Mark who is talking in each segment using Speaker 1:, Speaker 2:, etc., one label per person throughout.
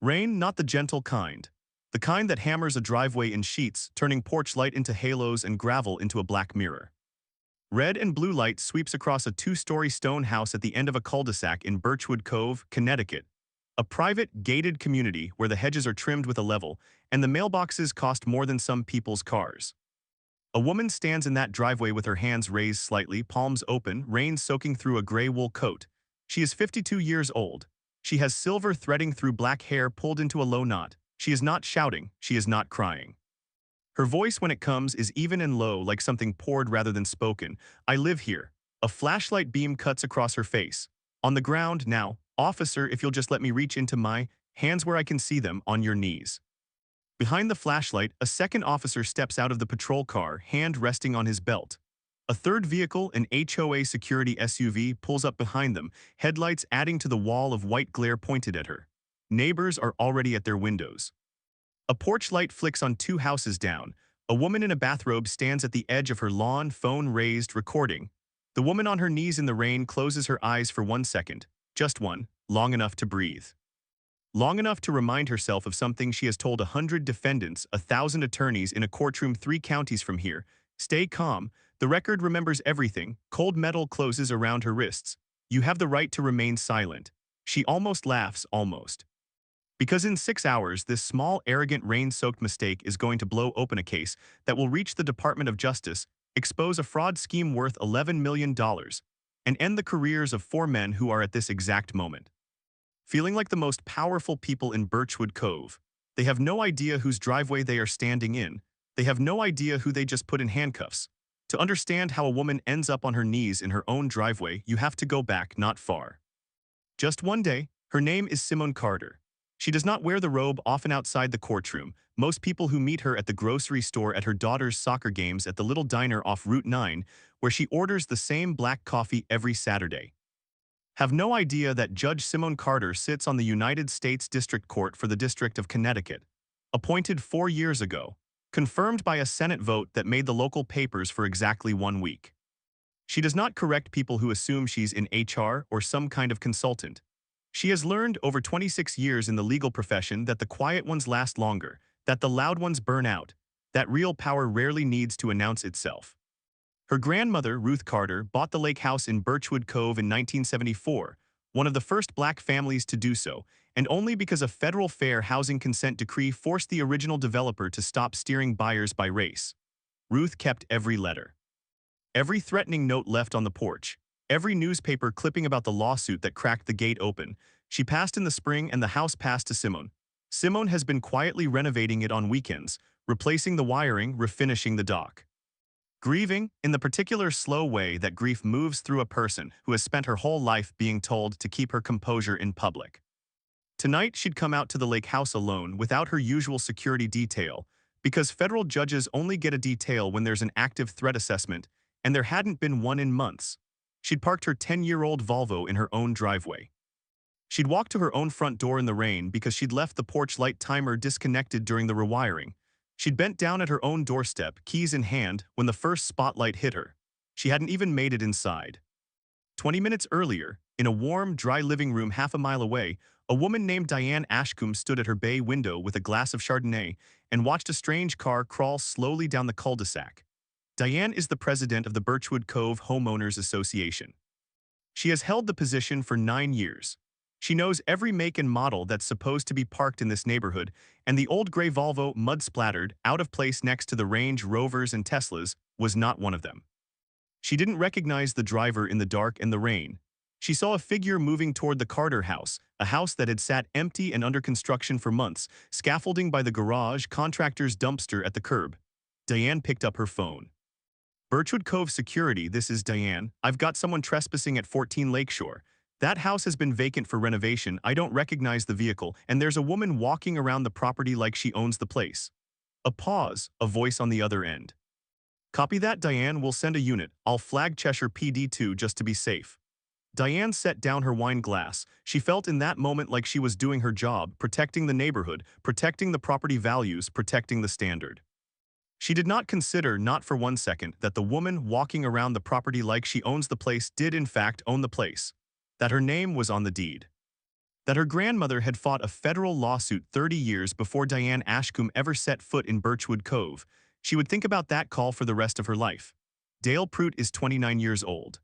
Speaker 1: Rain, not the gentle kind. The kind that hammers a driveway in sheets, turning porch light into halos and gravel into a black mirror. Red and blue light sweeps across a two-story stone house at the end of a cul-de-sac in Birchwood Cove, Connecticut. A private, gated community where the hedges are trimmed with a level, and the mailboxes cost more than some people's cars. A woman stands in that driveway with her hands raised slightly, palms open, rain soaking through a gray wool coat. She is 52 years old. She has silver threading through black hair pulled into a low knot. She is not shouting, she is not crying. Her voice when it comes is even and low, like something poured rather than spoken. I live here. A flashlight beam cuts across her face. On the ground now, officer, if you'll just let me reach into my hands where I can see them, on your knees. Behind the flashlight, a second officer steps out of the patrol car, hand resting on his belt. A third vehicle, an HOA security SUV, pulls up behind them, headlights adding to the wall of white glare pointed at her. Neighbors are already at their windows. A porch light flicks on two houses down. A woman in a bathrobe stands at the edge of her lawn, phone raised, recording. The woman on her knees in the rain closes her eyes for 1 second. Just one, long enough to breathe. Long enough to remind herself of something she has told 100 defendants, 1,000 attorneys in a courtroom 3 counties from here. Stay calm. The record remembers everything. Cold metal closes around her wrists. You have the right to remain silent. She almost laughs, almost. Because in 6 hours, this small, arrogant, rain-soaked mistake is going to blow open a case that will reach the Department of Justice, expose a fraud scheme worth $11 million, and end the careers of 4 men who are at this exact moment feeling like the most powerful people in Birchwood Cove. They have no idea whose driveway they are standing in. They have no idea who they just put in handcuffs. To understand how a woman ends up on her knees in her own driveway, you have to go back not far. Just one day, her name is Simone Carter. She does not wear the robe often outside the courtroom. Most people who meet her at the grocery store, at her daughter's soccer games, at the little diner off Route 9, where she orders the same black coffee every Saturday, have no idea that Judge Simone Carter sits on the United States District Court for the District of Connecticut, appointed 4 years ago, confirmed by a Senate vote that made the local papers for exactly 1 week. She does not correct people who assume she's in HR or some kind of consultant. She has learned over 26 years in the legal profession that the quiet ones last longer, that the loud ones burn out, that real power rarely needs to announce itself. Her grandmother, Ruth Carter, bought the lake house in Birchwood Cove in 1974, one of the first black families to do so, and only because a federal fair housing consent decree forced the original developer to stop steering buyers by race. Ruth kept every letter. Every threatening note left on the porch. Every newspaper clipping about the lawsuit that cracked the gate open. She passed in the spring and the house passed to Simone. Simone has been quietly renovating it on weekends, replacing the wiring, refinishing the dock. Grieving, in the particular slow way that grief moves through a person who has spent her whole life being told to keep her composure in public. Tonight she'd come out to the lake house alone without her usual security detail, because federal judges only get a detail when there's an active threat assessment, and there hadn't been one in months. She'd parked her 10-year-old Volvo in her own driveway. She'd walked to her own front door in the rain because she'd left the porch light timer disconnected during the rewiring. She'd bent down at her own doorstep, keys in hand, when the first spotlight hit her. She hadn't even made it inside. 20 minutes earlier, in a warm, dry living room half a mile away, a woman named Diane Ashcombe stood at her bay window with a glass of Chardonnay and watched a strange car crawl slowly down the cul-de-sac. Diane is the president of the Birchwood Cove Homeowners Association. She has held the position for 9 years. She knows every make and model that's supposed to be parked in this neighborhood, and the old gray Volvo, mud-splattered, out of place next to the Range Rovers and Teslas, was not one of them. She didn't recognize the driver in the dark and the rain. She saw a figure moving toward the Carter house, a house that had sat empty and under construction for months, scaffolding by the garage, contractor's dumpster at the curb. Diane picked up her phone. Birchwood Cove Security, this is Diane. I've got someone trespassing at 14 Lakeshore. That house has been vacant for renovation. I don't recognize the vehicle, and there's a woman walking around the property like she owns the place. A pause, a voice on the other end. Copy that, Diane. We'll send a unit. I'll flag Cheshire PD too, just to be safe. Diane set down her wine glass. She felt in that moment like she was doing her job, protecting the neighborhood, protecting the property values, protecting the standard. She did not consider, not for 1 second, that the woman walking around the property like she owns the place did in fact own the place, that her name was on the deed. That her grandmother had fought a federal lawsuit 30 years before Diane Ashcombe ever set foot in Birchwood Cove. She would think about that call for the rest of her life. Dale Prout is 29 years old.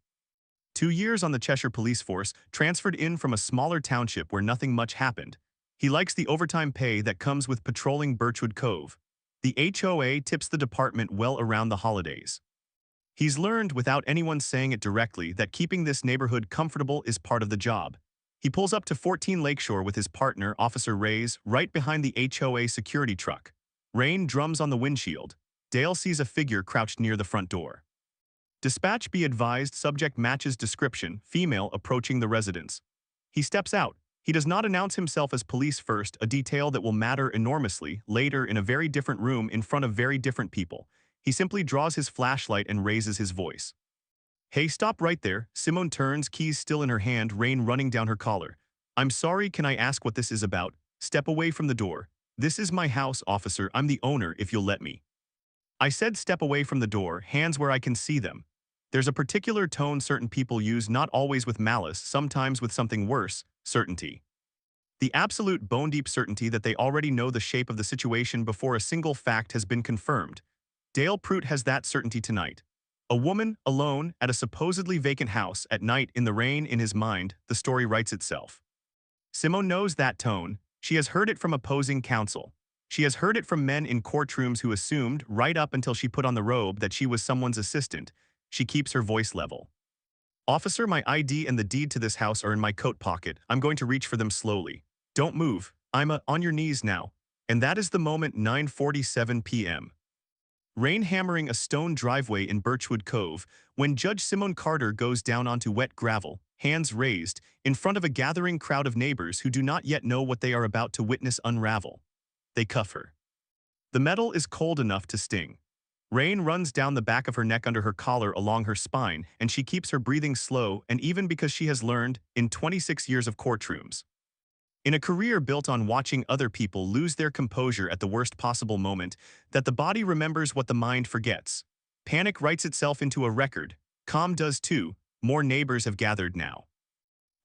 Speaker 1: 2 years on the Cheshire Police Force, transferred in from a smaller township where nothing much happened. He likes the overtime pay that comes with patrolling Birchwood Cove. The HOA tips the department well around the holidays. He's learned, without anyone saying it directly, that keeping this neighborhood comfortable is part of the job. He pulls up to 14 Lakeshore with his partner, Officer Reyes, right behind the HOA security truck. Rain drums on the windshield. Dale sees a figure crouched near the front door. Dispatch, be advised, subject matches description, female approaching the residence. He steps out. He does not announce himself as police first, a detail that will matter enormously later in a very different room in front of very different people. He simply draws his flashlight and raises his voice. Hey, stop right there. Simone turns, keys still in her hand, rain running down her collar. I'm sorry, can I ask what this is about? Step away from the door. This is my house, officer. I'm the owner, if you'll let me. I said step away from the door, hands where I can see them. There's a particular tone certain people use, not always with malice, sometimes with something worse, certainty. The absolute bone-deep certainty that they already know the shape of the situation before a single fact has been confirmed. Dale Prout has that certainty tonight. A woman, alone, at a supposedly vacant house, at night, in the rain. In his mind, the story writes itself. Simone knows that tone. She has heard it from opposing counsel. She has heard it from men in courtrooms who assumed, right up until she put on the robe, that she was someone's assistant. She keeps her voice level. Officer, my ID and the deed to this house are in my coat pocket. I'm going to reach for them slowly. Don't move. I'm on your knees now. And that is the moment. 9:47 p.m. Rain hammering a stone driveway in Birchwood Cove when Judge Simone Carter goes down onto wet gravel, hands raised, in front of a gathering crowd of neighbors who do not yet know what they are about to witness unravel. They cuff her. The metal is cold enough to sting. Rain runs down the back of her neck under her collar along her spine, and she keeps her breathing slow, and even because she has learned, in 26 years of courtrooms. In a career built on watching other people lose their composure at the worst possible moment, that the body remembers what the mind forgets. Panic writes itself into a record. Calm does too. More neighbors have gathered now.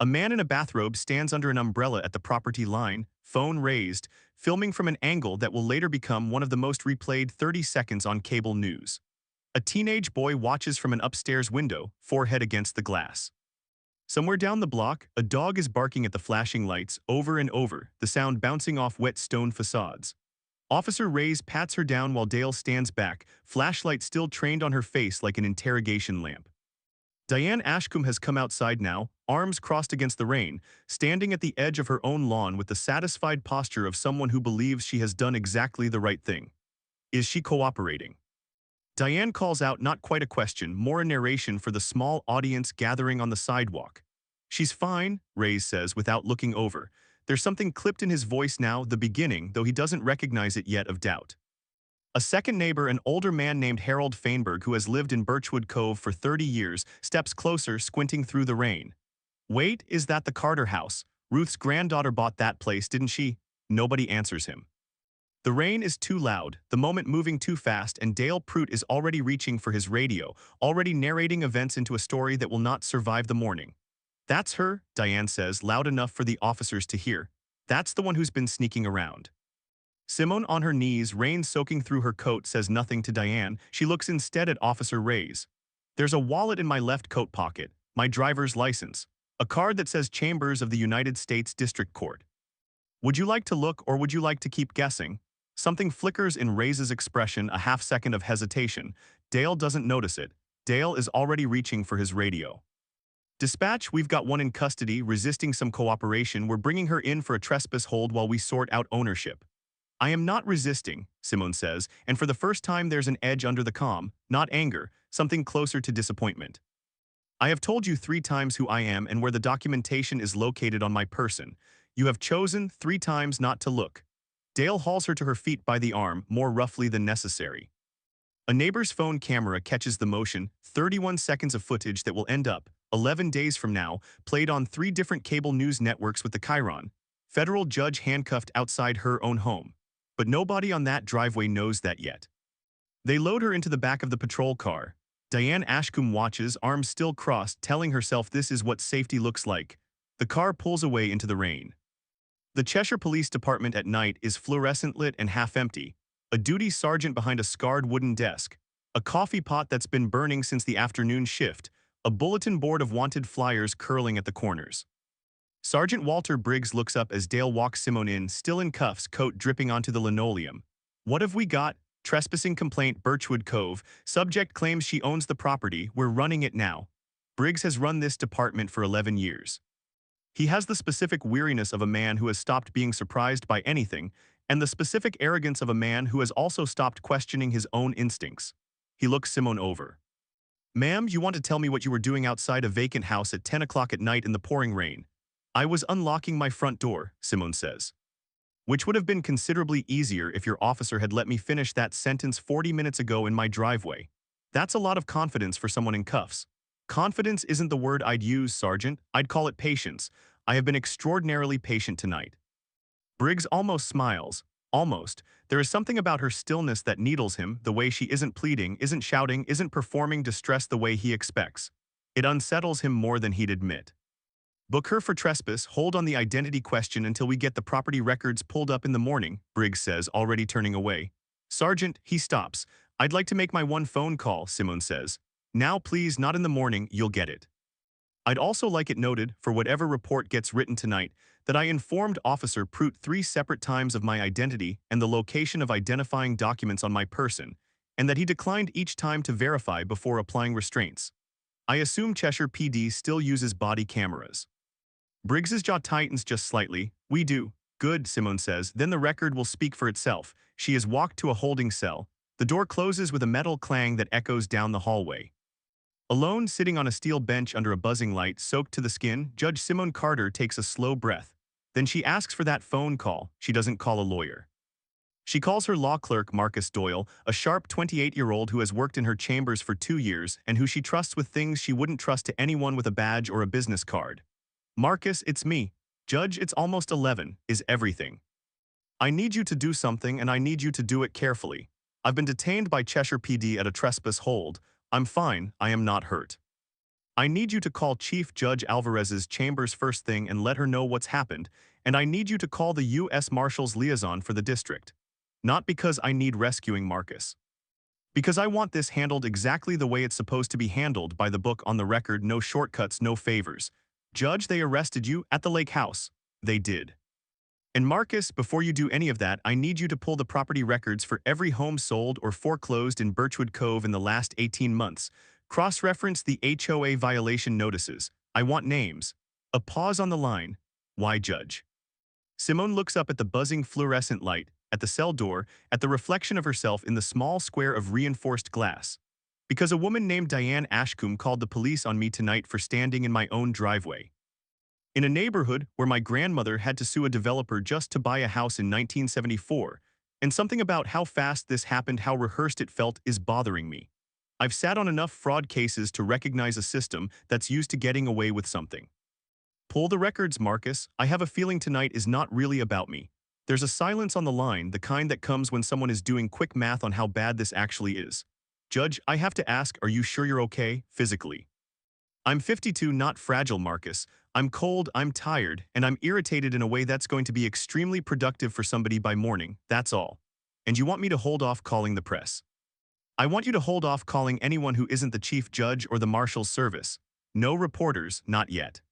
Speaker 1: A man in a bathrobe stands under an umbrella at the property line, phone raised, filming from an angle that will later become one of the most replayed 30 seconds on cable news. A teenage boy watches from an upstairs window, forehead against the glass. Somewhere down the block, a dog is barking at the flashing lights over and over, the sound bouncing off wet stone facades. Officer Reyes pats her down while Dale stands back, flashlight still trained on her face like an interrogation lamp. Diane Ashcombe has come outside now, arms crossed against the rain, standing at the edge of her own lawn with the satisfied posture of someone who believes she has done exactly the right thing. Is she cooperating? Diane calls out, not quite a question, more a narration for the small audience gathering on the sidewalk. She's fine, Reyes says without looking over. There's something clipped in his voice now, the beginning, though he doesn't recognize it yet, of doubt. A second neighbor, an older man named Harold Feinberg, who has lived in Birchwood Cove for 30 years, steps closer, squinting through the rain. Wait, is that the Carter house? Ruth's granddaughter bought that place, didn't she? Nobody answers him. The rain is too loud, the moment moving too fast, and Dale Prout is already reaching for his radio, already narrating events into a story that will not survive the morning. That's her, Diane says, loud enough for the officers to hear. That's the one who's been sneaking around. Simone, on her knees, rain soaking through her coat, says nothing to Diane. She looks instead at Officer Reyes. There's a wallet in my left coat pocket, my driver's license, a card that says Chambers of the United States District Court. Would you like to look, or would you like to keep guessing? Something flickers in Reyes' expression, a half-second of hesitation. Dale doesn't notice it. Dale is already reaching for his radio. Dispatch, we've got one in custody, resisting some cooperation. We're bringing her in for a trespass hold while we sort out ownership. I am not resisting, Simone says, and for the first time there's an edge under the calm, not anger, something closer to disappointment. I have told you 3 times who I am and where the documentation is located on my person. You have chosen 3 times not to look. Dale hauls her to her feet by the arm, more roughly than necessary. A neighbor's phone camera catches the motion, 31 seconds of footage that will end up, 11 days from now, played on 3 different cable news networks with the chyron. Federal judge handcuffed outside her own home. But nobody on that driveway knows that yet. They load her into the back of the patrol car. Diane Ashcombe watches, arms still crossed, telling herself this is what safety looks like. The car pulls away into the rain. The Cheshire Police Department at night is fluorescent lit and half empty, a duty sergeant behind a scarred wooden desk, a coffee pot that's been burning since the afternoon shift, a bulletin board of wanted flyers curling at the corners. Sergeant Walter Briggs looks up as Dale walks Simone in, still in cuffs, coat dripping onto the linoleum. What have we got? Trespassing complaint, Birchwood Cove. Subject claims she owns the property. We're running it now. Briggs has run this department for 11 years. He has the specific weariness of a man who has stopped being surprised by anything, and the specific arrogance of a man who has also stopped questioning his own instincts. He looks Simone over. Ma'am, you want to tell me what you were doing outside a vacant house at 10 o'clock at night in the pouring rain? I was unlocking my front door, Simone says. Which would have been considerably easier if your officer had let me finish that sentence 40 minutes ago in my driveway. That's a lot of confidence for someone in cuffs. Confidence isn't the word I'd use, Sergeant. I'd call it patience. I have been extraordinarily patient tonight. Briggs almost smiles. Almost. There is something about her stillness that needles him, the way she isn't pleading, isn't shouting, isn't performing distress the way he expects. It unsettles him more than he'd admit. Book her for trespass, hold on the identity question until we get the property records pulled up in the morning, Briggs says, already turning away. Sergeant, he stops. I'd like to make my one phone call, Simone says. Now please, not in the morning, you'll get it. I'd also like it noted, for whatever report gets written tonight, that I informed Officer Prout 3 separate times of my identity and the location of identifying documents on my person, and that he declined each time to verify before applying restraints. I assume Cheshire PD still uses body cameras. Briggs's jaw tightens just slightly. We do. Good, Simone says. Then the record will speak for itself. She is walked to a holding cell. The door closes with a metal clang that echoes down the hallway. Alone, sitting on a steel bench under a buzzing light soaked to the skin, Judge Simone Carter takes a slow breath. Then she asks for that phone call. She doesn't call a lawyer. She calls her law clerk, Marcus Doyle, a sharp 28-year-old who has worked in her chambers for 2 years and who she trusts with things she wouldn't trust to anyone with a badge or a business card. Marcus, it's me. Judge, it's almost 11, is everything. I need you to do something and I need you to do it carefully. I've been detained by Cheshire PD at a trespass hold. I'm fine, I am not hurt. I need you to call Chief Judge Alvarez's chambers first thing and let her know what's happened, and I need you to call the U.S. Marshal's liaison for the district. Not because I need rescuing Marcus. Because I want this handled exactly the way it's supposed to be handled by the book on the record, no shortcuts, no favors. Judge, they arrested you at the lake house. They did. And Marcus, before you do any of that, I need you to pull the property records for every home sold or foreclosed in Birchwood Cove in the last 18 months. Cross-reference the HOA violation notices. I want names. A pause on the line. Why, Judge? Simone looks up at the buzzing fluorescent light, at the cell door, at the reflection of herself in the small square of reinforced glass. Because a woman named Diane Ashcombe called the police on me tonight for standing in my own driveway. In a neighborhood where my grandmother had to sue a developer just to buy a house in 1974, and something about how fast this happened, how rehearsed it felt, is bothering me. I've sat on enough fraud cases to recognize a system that's used to getting away with something. Pull the records, Marcus. I have a feeling tonight is not really about me. There's a silence on the line, the kind that comes when someone is doing quick math on how bad this actually is. Judge, I have to ask, are you sure you're okay, physically? I'm 52, not fragile, Marcus. I'm cold, I'm tired, and I'm irritated in a way that's going to be extremely productive for somebody by morning, that's all. And you want me to hold off calling the press. I want you to hold off calling anyone who isn't the chief judge or the marshal's service. No reporters, not yet.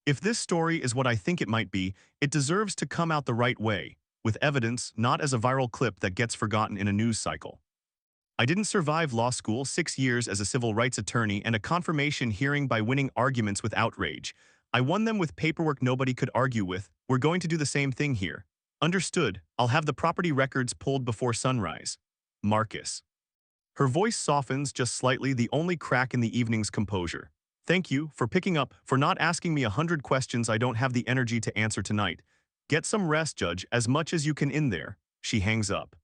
Speaker 1: If this story is what I think it might be, it deserves to come out the right way, with evidence, not as a viral clip that gets forgotten in a news cycle. I didn't survive law school, 6 years as a civil rights attorney and a confirmation hearing by winning arguments with outrage. I won them with paperwork nobody could argue with. We're going to do the same thing here. Understood. I'll have the property records pulled before sunrise. Marcus. Her voice softens just slightly, the only crack in the evening's composure. Thank you for picking up, for not asking me 100 questions I don't have the energy to answer tonight. Get some rest, Judge, as much as you can in there. She hangs up.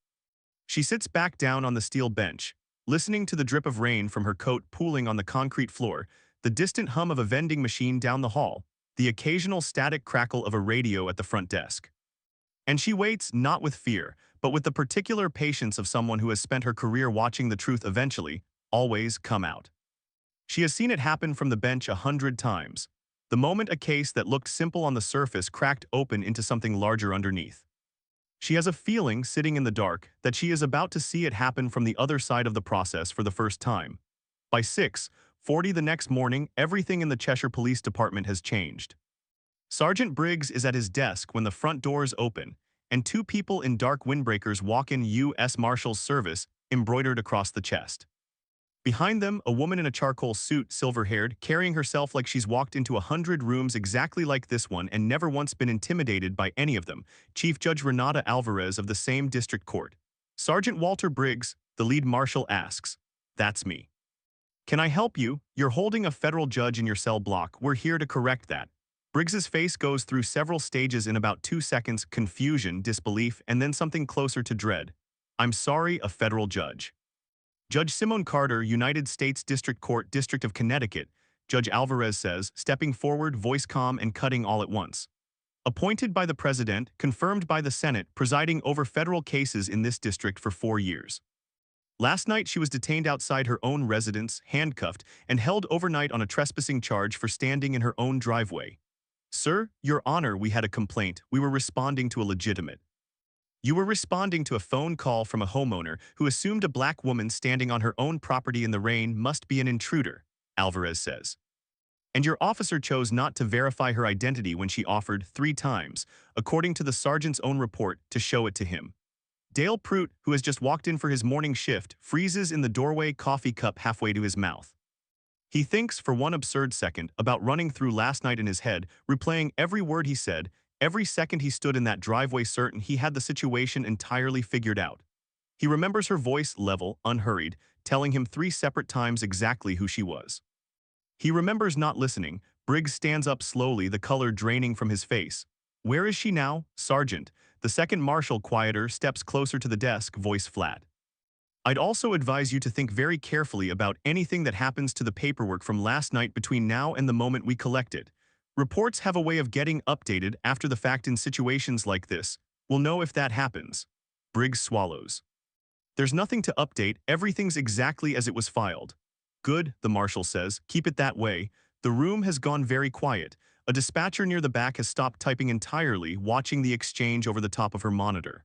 Speaker 1: She sits back down on the steel bench, listening to the drip of rain from her coat pooling on the concrete floor, the distant hum of a vending machine down the hall, the occasional static crackle of a radio at the front desk. And she waits, not with fear, but with the particular patience of someone who has spent her career watching the truth eventually, always come out. She has seen it happen from the bench 100 times. The moment a case that looked simple on the surface cracked open into something larger underneath. She has a feeling, sitting in the dark, that she is about to see it happen from the other side of the process for the first time. By 6:40 the next morning, everything in the Cheshire Police Department has changed. Sergeant Briggs is at his desk when the front doors open, and two people in dark windbreakers walk in, U.S. Marshal's Service, embroidered across the chest. Behind them, a woman in a charcoal suit, silver-haired, carrying herself like she's walked into 100 rooms exactly like this one and never once been intimidated by any of them, Chief Judge Renata Alvarez of the same district court. Sergeant Walter Briggs, the lead marshal, asks, "That's me. Can I help you? You're holding a federal judge in your cell block. We're here to correct that." Briggs's face goes through several stages in about 2 seconds: confusion, disbelief, and then something closer to dread. "I'm sorry, a federal judge." Judge Simone Carter, United States District Court, District of Connecticut, Judge Alvarez says, stepping forward, voice calm and cutting all at once. Appointed by the President, confirmed by the Senate, presiding over federal cases in this district for 4 years. Last night she was detained outside her own residence, handcuffed, and held overnight on a trespassing charge for standing in her own driveway. "Sir, Your Honor, we had a complaint. We were responding to a legitimate." "You were responding to a phone call from a homeowner who assumed a black woman standing on her own property in the rain must be an intruder," Alvarez says. "And your officer chose not to verify her identity when she offered 3 times, according to the sergeant's own report, to show it to him." Dale Pruitt, who has just walked in for his morning shift, freezes in the doorway, coffee cup halfway to his mouth. He thinks for one absurd second about running through last night in his head, replaying every word he said, every second he stood in that driveway, certain he had the situation entirely figured out. He remembers her voice, level, unhurried, telling him 3 separate times exactly who she was. He remembers not listening. Briggs stands up slowly, the color draining from his face. "Where is she now, Sergeant?" The second marshal, quieter, steps closer to the desk, voice flat. "I'd also advise you to think very carefully about anything that happens to the paperwork from last night between now and the moment we collect it. Reports have a way of getting updated after the fact in situations like this. We'll know if that happens." Briggs swallows. "There's nothing to update, everything's exactly as it was filed." "Good," the marshal says, "keep it that way." The room has gone very quiet. A dispatcher near the back has stopped typing entirely, watching the exchange over the top of her monitor.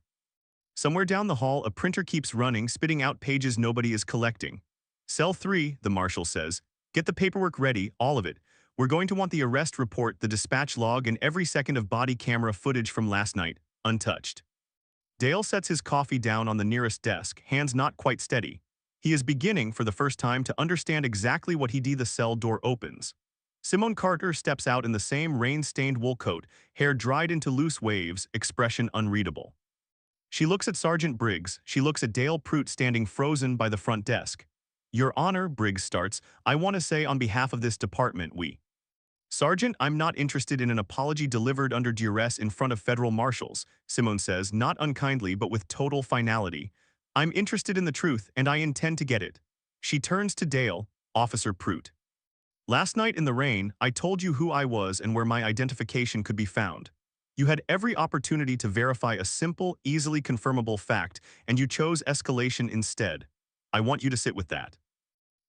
Speaker 1: Somewhere down the hall, a printer keeps running, spitting out pages nobody is collecting. "Cell 3, the marshal says, "get the paperwork ready, all of it. We're going to want the arrest report, the dispatch log, and every second of body camera footage from last night, untouched." Dale sets his coffee down on the nearest desk, hands not quite steady. He is beginning, for the first time, to understand exactly what he did. The cell door opens. Simone Carter steps out in the same rain-stained wool coat, hair dried into loose waves, expression unreadable. She looks at Sergeant Briggs. She looks at Dale Pruitt standing frozen by the front desk. "Your Honor," Briggs starts, "I want to say on behalf of this department we—" "Sergeant, I'm not interested in an apology delivered under duress in front of federal marshals," Simone says, not unkindly but with total finality. "I'm interested in the truth, and I intend to get it." She turns to Dale, "Officer Pruitt. Last night in the rain, I told you who I was and where my identification could be found. You had every opportunity to verify a simple, easily confirmable fact, and you chose escalation instead. I want you to sit with that.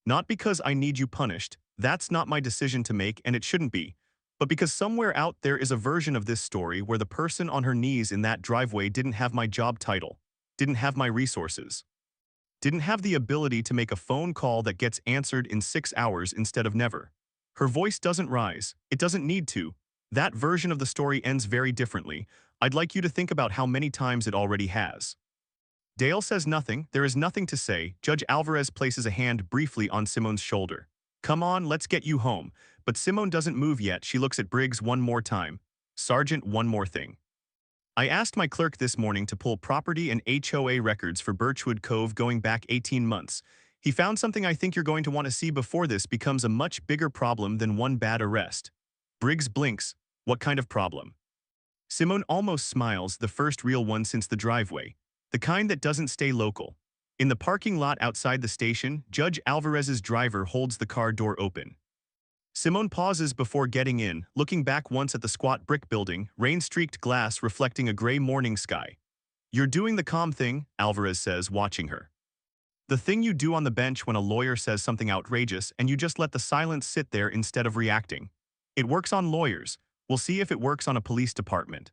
Speaker 1: Not because I need you punished, that's not my decision to make and it shouldn't be, but because somewhere out there is a version of this story where the person on her knees in that driveway didn't have my job title, didn't have my resources, didn't have the ability to make a phone call that gets answered in 6 hours instead of never. Her voice doesn't rise. It doesn't need to. That version of the story ends very differently. I'd like you to think about how many times it already has." Dale says nothing. There is nothing to say. Judge Alvarez places a hand briefly on Simone's shoulder. "Come on, let's get you home." But Simone doesn't move yet. She looks at Briggs one more time. "Sergeant, one more thing. I asked my clerk this morning to pull property and HOA records for Birchwood Cove going back 18 months. He found something I think you're going to want to see before this becomes a much bigger problem than one bad arrest." Briggs blinks. "What kind of problem?" Simone almost smiles, "The first real one since the driveway. The kind that doesn't stay local." In the parking lot outside the station, Judge Alvarez's driver holds the car door open. Simone pauses before getting in, looking back once at the squat brick building, rain-streaked glass reflecting a gray morning sky. "You're doing the calm thing," Alvarez says, watching her. "The thing you do on the bench when a lawyer says something outrageous and you just let the silence sit there instead of reacting. It works on lawyers. We'll see if it works on a police department.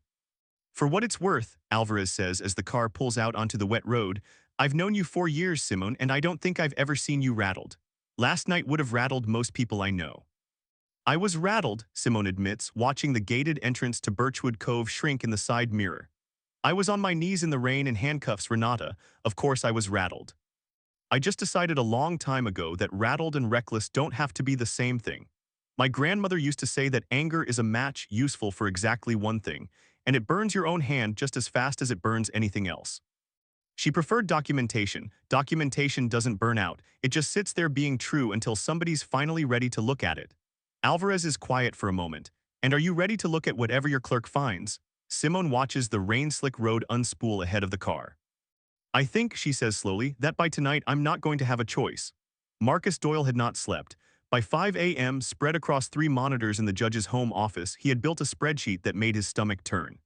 Speaker 1: For what it's worth, Alvarez says as the car pulls out onto the wet road, I've known you 4 years, Simone, and I don't think I've ever seen you rattled. Last night would have rattled most people I know. I was rattled, Simone admits, watching the gated entrance to Birchwood Cove shrink in the side mirror. I was on my knees in the rain in handcuffs, Renata. Of course I was rattled. I just decided a long time ago that rattled and reckless don't have to be the same thing. My grandmother used to say that anger is a match useful for exactly one thing, and it burns your own hand just as fast as it burns anything else. She preferred documentation. Documentation doesn't burn out, it just sits there being true until somebody's finally ready to look at it. Alvarez is quiet for a moment. And are you ready to look at whatever your clerk finds? Simone watches the rain-slick road unspool ahead of the car. I think, she says slowly, that by tonight I'm not going to have a choice. Marcus Doyle had not slept. By 5 a.m., spread across 3 monitors in the judge's home office, he had built a spreadsheet that made his stomach turn.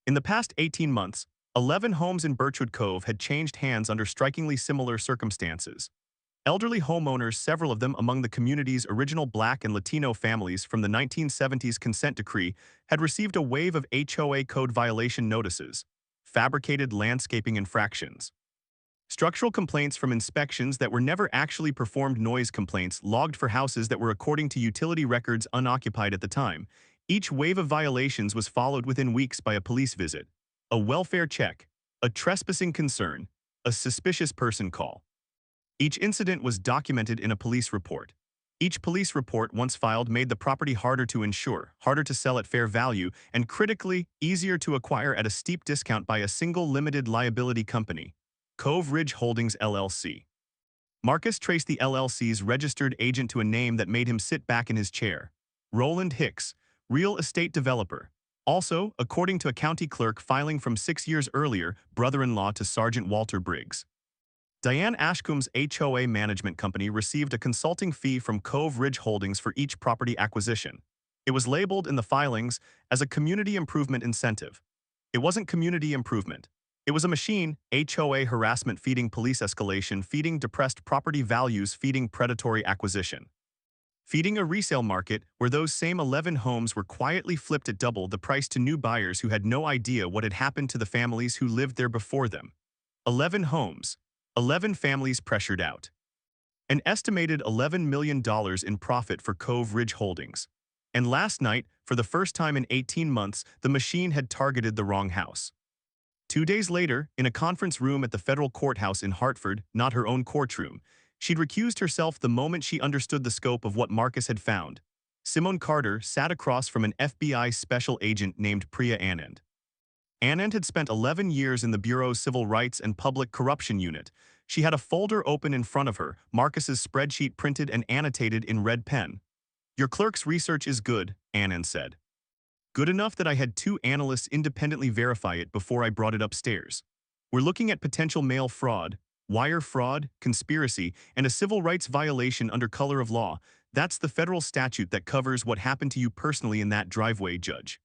Speaker 1: In the past 18 months, 11 homes in Birchwood Cove had changed hands under strikingly similar circumstances. Elderly homeowners, several of them among the community's original Black and Latino families from the 1970s consent decree, had received a wave of HOA code violation notices, fabricated landscaping infractions, structural complaints from inspections that were never actually performed, noise complaints logged for houses that were according to utility records unoccupied at the time. Each wave of violations was followed within weeks by a police visit, a welfare check, a trespassing concern, a suspicious person call. Each incident was documented in a police report. Each police report once filed made the property harder to insure, harder to sell at fair value, and critically, easier to acquire at a steep discount by a single limited liability company, Cove Ridge Holdings LLC. Marcus traced the LLC's registered agent to a name that made him sit back in his chair. Roland Hicks, real estate developer. Also, according to a county clerk filing from 6 years earlier, brother-in-law to Sergeant Walter Briggs. Diane Ashcombe's HOA management company received a consulting fee from Cove Ridge Holdings for each property acquisition. It was labeled in the filings as a community improvement incentive. It wasn't community improvement. It was a machine, HOA harassment feeding police escalation, feeding depressed property values, feeding predatory acquisition. Feeding a resale market where those same 11 homes were quietly flipped at double the price to new buyers who had no idea what had happened to the families who lived there before them. 11 homes. 11 families pressured out. An estimated $11 million in profit for Cove Ridge Holdings. And last night, for the first time in 18 months, the machine had targeted the wrong house. 2 days later, in a conference room at the federal courthouse in Hartford, not her own courtroom, she'd recused herself the moment she understood the scope of what Marcus had found. Simone Carter sat across from an FBI special agent named Priya Anand. Anand had spent 11 years in the Bureau's Civil Rights and Public Corruption Unit. She had a folder open in front of her, Marcus's spreadsheet printed and annotated in red pen. Your clerk's research is good, Anand said. Good enough that I had 2 analysts independently verify it before I brought it upstairs. We're looking at potential mail fraud, wire fraud, conspiracy, and a civil rights violation under color of law. That's the federal statute that covers what happened to you personally in that driveway, Judge.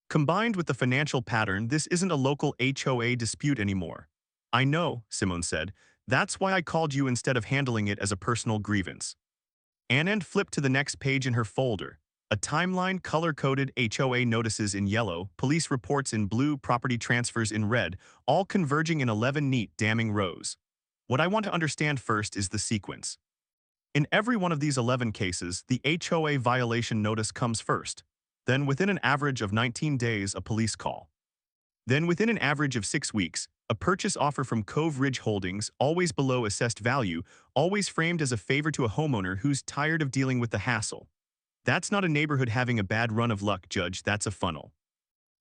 Speaker 1: Combined with the financial pattern, this isn't a local HOA dispute anymore. I know, Simone said. That's why I called you instead of handling it as a personal grievance. Anand flipped to the next page in her folder. A timeline, color-coded HOA notices in yellow, police reports in blue, property transfers in red, all converging in 11 neat, damning rows. What I want to understand first is the sequence. In every one of these 11 cases, the HOA violation notice comes first. Then within an average of 19 days, a police call. Then within an average of 6 weeks, a purchase offer from Cove Ridge Holdings, always below assessed value, always framed as a favor to a homeowner who's tired of dealing with the hassle. That's not a neighborhood having a bad run of luck, Judge, that's a funnel.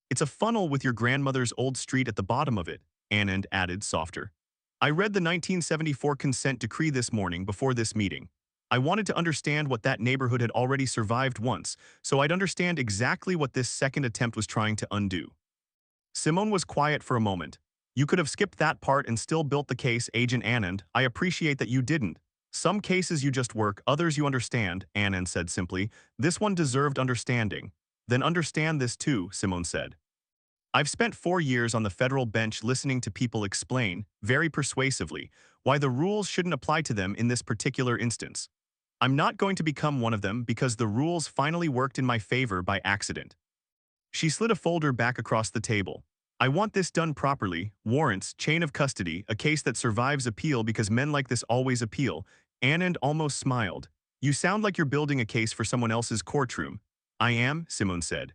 Speaker 1: It's a funnel with your grandmother's old street at the bottom of it, Anand added, softer. I read the 1974 consent decree this morning before this meeting. I wanted to understand what that neighborhood had already survived once, so I'd understand exactly what this second attempt was trying to undo. Simone was quiet for a moment. You could have skipped that part and still built the case, Agent Anand. I appreciate that you didn't. Some cases you just work, others you understand, Anand said simply. This one deserved understanding. Then understand this too, Simone said. I've spent 4 years on the federal bench listening to people explain, very persuasively, why the rules shouldn't apply to them in this particular instance. I'm not going to become one of them because the rules finally worked in my favor by accident. She slid a folder back across the table. I want this done properly. Warrants, chain of custody, a case that survives appeal because men like this always appeal. Anand almost smiled. You sound like you're building a case for someone else's courtroom. I am, Simone said.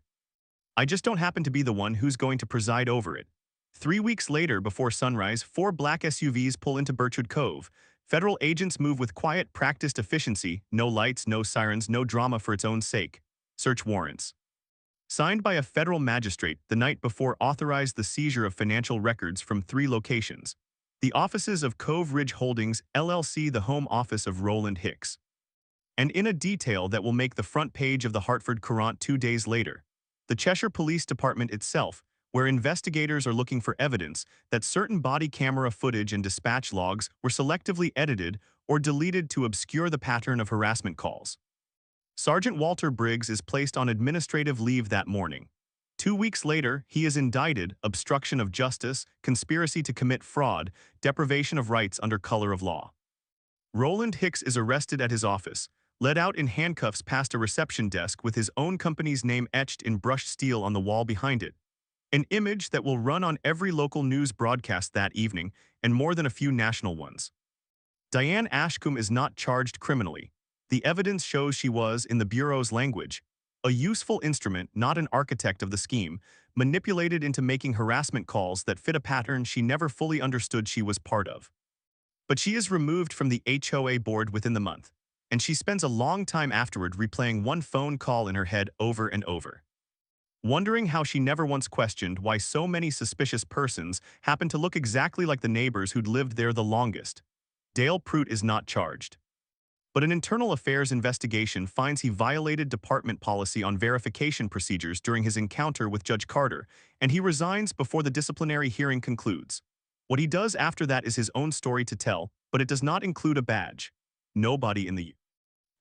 Speaker 1: I just don't happen to be the one who's going to preside over it. 3 weeks later, before sunrise, 4 black SUVs pull into Birchwood Cove. Federal agents move with quiet, practiced efficiency. No lights, no sirens, no drama for its own sake. Search warrants. Signed by a federal magistrate the night before authorized the seizure of financial records from 3 locations. The offices of Cove Ridge Holdings, LLC, the home office of Roland Hicks. And in a detail that will make the front page of the Hartford Courant 2 days later, the Cheshire Police Department itself, where investigators are looking for evidence that certain body camera footage and dispatch logs were selectively edited or deleted to obscure the pattern of harassment calls. Sergeant Walter Briggs is placed on administrative leave that morning. 2 weeks later, he is indicted, obstruction of justice, conspiracy to commit fraud, deprivation of rights under color of law. Roland Hicks is arrested at his office, led out in handcuffs past a reception desk with his own company's name etched in brushed steel on the wall behind it. An image that will run on every local news broadcast that evening and more than a few national ones. Diane Ashcombe is not charged criminally. The evidence shows she was, in the Bureau's language, a useful instrument, not an architect of the scheme, manipulated into making harassment calls that fit a pattern she never fully understood she was part of. But she is removed from the HOA board within the month, and she spends a long time afterward replaying one phone call in her head over and over, wondering how she never once questioned why so many suspicious persons happened to look exactly like the neighbors who'd lived there the longest. Dale Pruitt is not charged. But an internal affairs investigation finds he violated department policy on verification procedures during his encounter with Judge Carter, and he resigns before the disciplinary hearing concludes. What he does after that is his own story to tell, but it does not include a badge. Nobody in the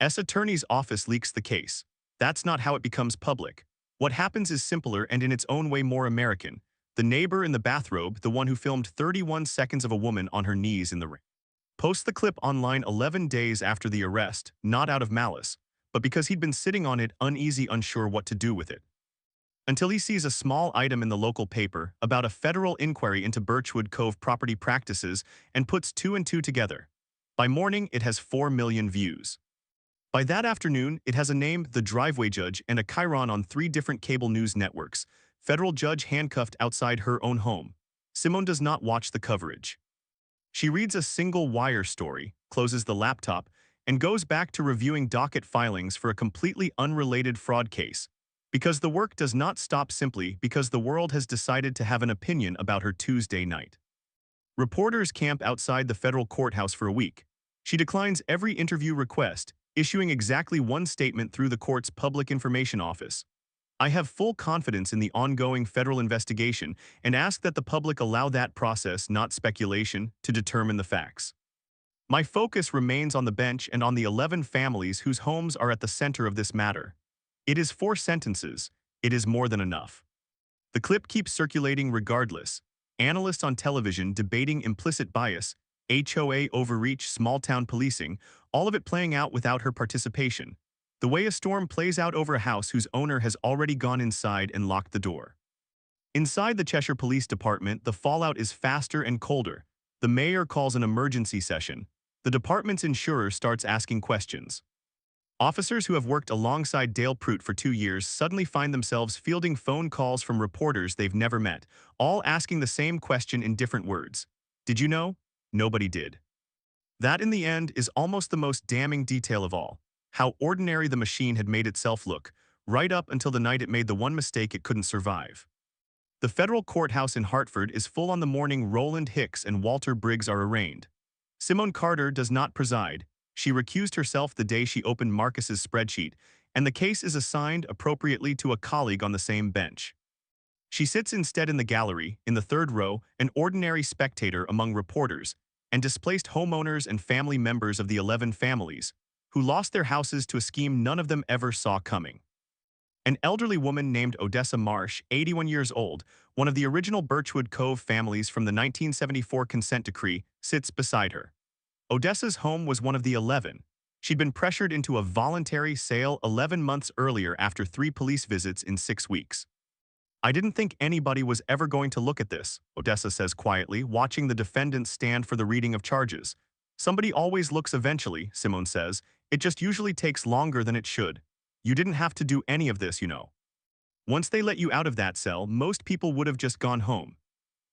Speaker 1: U.S. Attorney's Office leaks the case. That's not how it becomes public. What happens is simpler and in its own way more American. The neighbor in the bathrobe, the one who filmed 31 seconds of a woman on her knees in the rain, posts the clip online 11 days after the arrest, not out of malice, but because he'd been sitting on it uneasy, unsure what to do with it. Until he sees a small item in the local paper about a federal inquiry into Birchwood Cove property practices and puts 2 and 2 together. By morning, it has 4 million views. By that afternoon, it has a name, The Driveway Judge, and a chyron on 3 different cable news networks. Federal judge handcuffed outside her own home. Simone does not watch the coverage. She reads a single wire story, closes the laptop, and goes back to reviewing docket filings for a completely unrelated fraud case, because the work does not stop simply because the world has decided to have an opinion about her Tuesday night. Reporters camp outside the federal courthouse for a week. She declines every interview request, issuing exactly one statement through the court's public information office. I have full confidence in the ongoing federal investigation and ask that the public allow that process, not speculation, to determine the facts. My focus remains on the bench and on the 11 families whose homes are at the center of this matter. It is 4 sentences. It is more than enough. The clip keeps circulating regardless. Analysts on television debating implicit bias, HOA overreach, small-town policing, all of it playing out without her participation. The way a storm plays out over a house whose owner has already gone inside and locked the door. Inside the Cheshire Police Department, the fallout is faster and colder. The mayor calls an emergency session. The department's insurer starts asking questions. Officers who have worked alongside Dale Pruitt for 2 years suddenly find themselves fielding phone calls from reporters they've never met, all asking the same question in different words. Did you know? Nobody did. That, in the end, is almost the most damning detail of all. How ordinary the machine had made itself look, right up until the night it made the one mistake it couldn't survive. The federal courthouse in Hartford is full on the morning Roland Hicks and Walter Briggs are arraigned. Simone Carter does not preside. She recused herself the day she opened Marcus's spreadsheet, and the case is assigned appropriately to a colleague on the same bench. She sits instead in the gallery, in the 3rd row, an ordinary spectator among reporters, and displaced homeowners and family members of the 11 families, who lost their houses to a scheme none of them ever saw coming. An elderly woman named Odessa Marsh, 81 years old, one of the original Birchwood Cove families from the 1974 consent decree, sits beside her. Odessa's home was one of the 11. She'd been pressured into a voluntary sale 11 months earlier after 3 police visits in 6 weeks. I didn't think anybody was ever going to look at this, Odessa says quietly, watching the defendant stand for the reading of charges. Somebody always looks eventually, Simone says. It just usually takes longer than it should. You didn't have to do any of this, you know. Once they let you out of that cell, most people would have just gone home.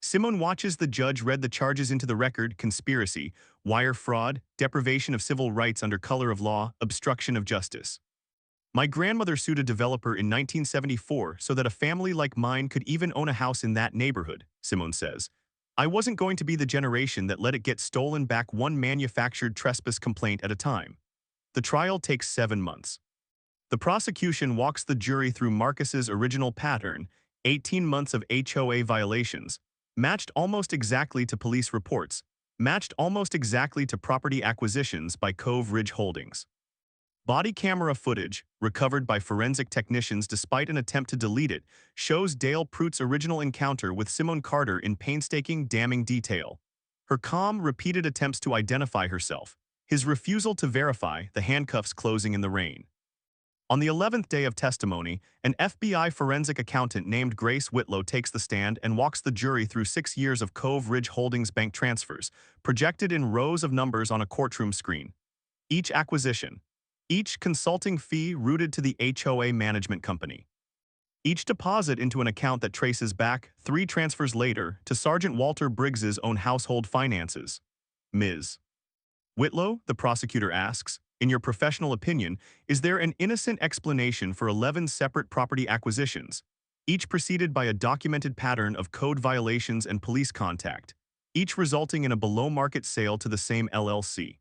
Speaker 1: Simone watches the judge read the charges into the record: conspiracy, wire fraud, deprivation of civil rights under color of law, obstruction of justice. My grandmother sued a developer in 1974 so that a family like mine could even own a house in that neighborhood, Simone says. I wasn't going to be the generation that let it get stolen back one manufactured trespass complaint at a time. The trial takes 7 months. The prosecution walks the jury through Marcus's original pattern: 18 months of HOA violations, matched almost exactly to police reports, matched almost exactly to property acquisitions by Cove Ridge Holdings. Body camera footage, recovered by forensic technicians despite an attempt to delete it, shows Dale Pruitt's original encounter with Simone Carter in painstaking, damning detail. Her calm, repeated attempts to identify herself, his refusal to verify, the handcuffs closing in the rain. On the 11th day of testimony, an FBI forensic accountant named Grace Whitlow takes the stand and walks the jury through 6 years of Cove Ridge Holdings bank transfers, projected in rows of numbers on a courtroom screen. Each acquisition, each consulting fee routed to the HOA management company. Each deposit into an account that traces back, 3 transfers later, to Sergeant Walter Briggs's own household finances. Ms. Whitlow, the prosecutor asks, in your professional opinion, is there an innocent explanation for 11 separate property acquisitions, each preceded by a documented pattern of code violations and police contact, each resulting in a below-market sale to the same LLC?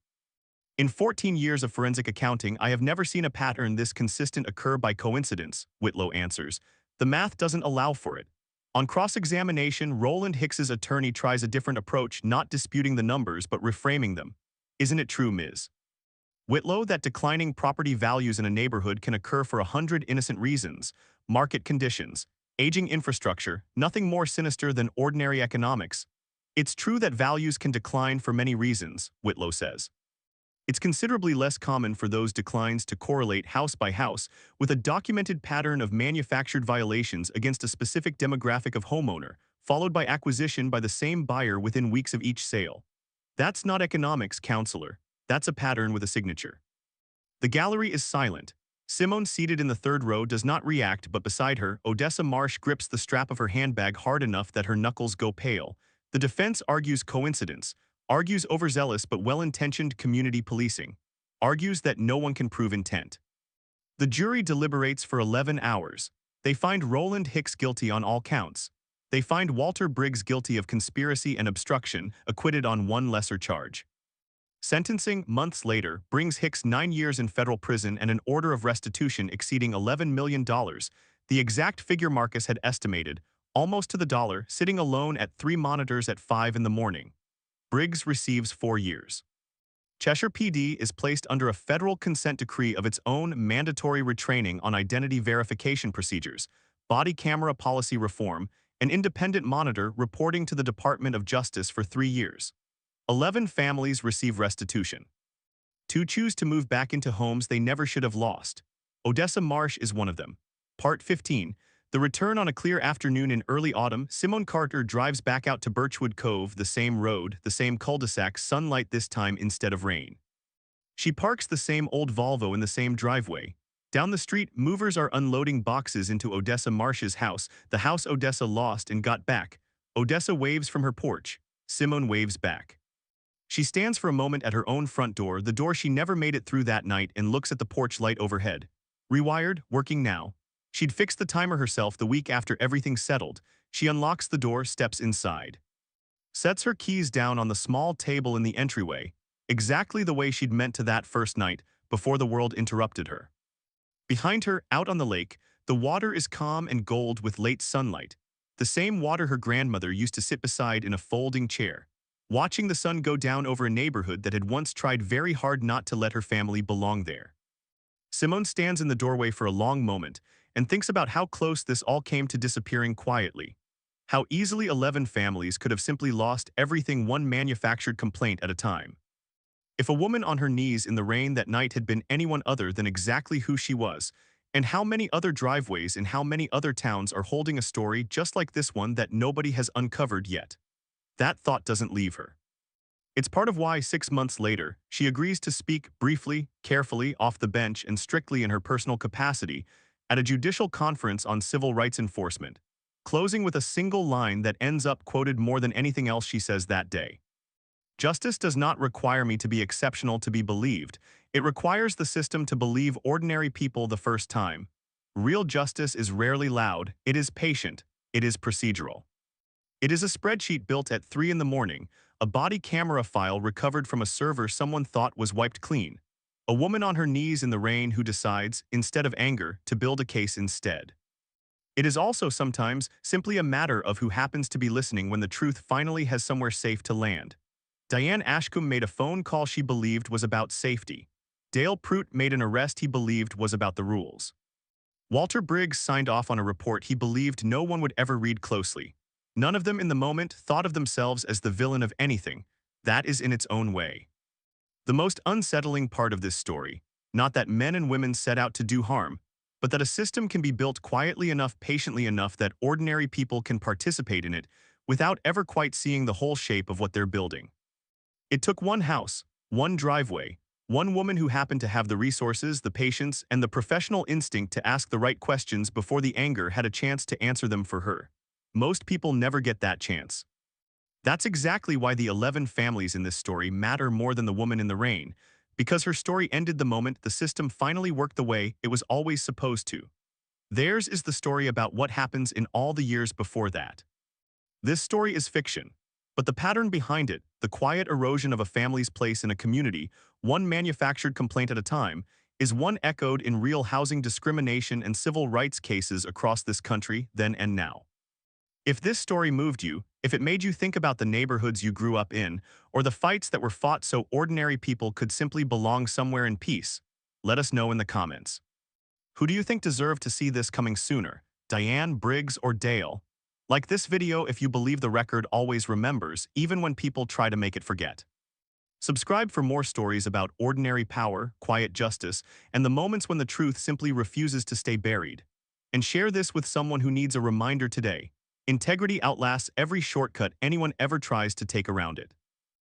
Speaker 1: In 14 years of forensic accounting, I have never seen a pattern this consistent occur by coincidence, Whitlow answers. The math doesn't allow for it. On cross-examination, Roland Hicks's attorney tries a different approach, not disputing the numbers but reframing them. Isn't it true, Ms. Whitlow, that declining property values in a neighborhood can occur for 100 innocent reasons: market conditions, aging infrastructure, nothing more sinister than ordinary economics? It's true that values can decline for many reasons, Whitlow says. It's considerably less common for those declines to correlate house by house with a documented pattern of manufactured violations against a specific demographic of homeowner, followed by acquisition by the same buyer within weeks of each sale. That's not economics, counselor. That's a pattern with a signature. The gallery is silent. Simone, seated in the third row, does not react, but beside her, Odessa Marsh grips the strap of her handbag hard enough that her knuckles go pale. The defense argues coincidence, argues overzealous but well-intentioned community policing, argues that no one can prove intent. The jury deliberates for 11 hours. They find Roland Hicks guilty on all counts. They find Walter Briggs guilty of conspiracy and obstruction, acquitted on one lesser charge. Sentencing, months later, brings Hicks 9 years in federal prison and an order of restitution exceeding $11 million, the exact figure Marcus had estimated, almost to the dollar, sitting alone at 3 monitors at 5 in the morning. Briggs receives 4 years. Cheshire PD is placed under a federal consent decree of its own, mandatory retraining on identity verification procedures, body camera policy reform, an independent monitor reporting to the Department of Justice for 3 years. 11 families receive restitution. 2 choose to move back into homes they never should have lost. Odessa Marsh is one of them. Part 15. The return. On a clear afternoon in early autumn, Simone Carter drives back out to Birchwood Cove, the same road, the same cul-de-sac, sunlight this time instead of rain. She parks the same old Volvo in the same driveway. Down the street, movers are unloading boxes into Odessa Marsh's house, the house Odessa lost and got back. Odessa waves from her porch. Simone waves back. She stands for a moment at her own front door, the door she never made it through that night, and looks at the porch light overhead. Rewired, working now. She'd fixed the timer herself the week after everything settled. She unlocks the door, steps inside. Sets her keys down on the small table in the entryway, exactly the way she'd meant to that first night, before the world interrupted her. Behind her, out on the lake, the water is calm and gold with late sunlight. The same water her grandmother used to sit beside in a folding chair, watching the sun go down over a neighborhood that had once tried very hard not to let her family belong there. Simone stands in the doorway for a long moment and thinks about how close this all came to disappearing quietly. How easily 11 families could have simply lost everything, one manufactured complaint at a time. If a woman on her knees in the rain that night had been anyone other than exactly who she was, and how many other driveways in how many other towns are holding a story just like this one that nobody has uncovered yet? That thought doesn't leave her. It's part of why 6 months later, she agrees to speak briefly, carefully, off the bench and strictly in her personal capacity at a judicial conference on civil rights enforcement, closing with a single line that ends up quoted more than anything else she says that day. Justice does not require me to be exceptional to be believed. It requires the system to believe ordinary people the first time. Real justice is rarely loud, it is patient, it is procedural. It is a spreadsheet built at 3 in the morning, a body camera file recovered from a server someone thought was wiped clean, a woman on her knees in the rain who decides, instead of anger, to build a case instead. It is also sometimes simply a matter of who happens to be listening when the truth finally has somewhere safe to land. Diane Ashcombe made a phone call she believed was about safety. Dale Pruitt made an arrest he believed was about the rules. Walter Briggs signed off on a report he believed no one would ever read closely. None of them in the moment thought of themselves as the villain of anything. That is in its own way. The most unsettling part of this story, not that men and women set out to do harm, but that a system can be built quietly enough, patiently enough that ordinary people can participate in it without ever quite seeing the whole shape of what they're building. It took one house, one driveway, one woman who happened to have the resources, the patience, and the professional instinct to ask the right questions before the anger had a chance to answer them for her. Most people never get that chance. That's exactly why the 11 families in this story matter more than the woman in the rain, because her story ended the moment the system finally worked the way it was always supposed to. Theirs is the story about what happens in all the years before that. This story is fiction, but the pattern behind it, the quiet erosion of a family's place in a community, one manufactured complaint at a time, is one echoed in real housing discrimination and civil rights cases across this country then and now. If this story moved you, if it made you think about the neighborhoods you grew up in, or the fights that were fought so ordinary people could simply belong somewhere in peace, let us know in the comments. Who do you think deserved to see this coming sooner, Diane, Briggs, or Dale? Like this video if you believe the record always remembers, even when people try to make it forget. Subscribe for more stories about ordinary power, quiet justice, and the moments when the truth simply refuses to stay buried. And share this with someone who needs a reminder today. Integrity outlasts every shortcut anyone ever tries to take around it.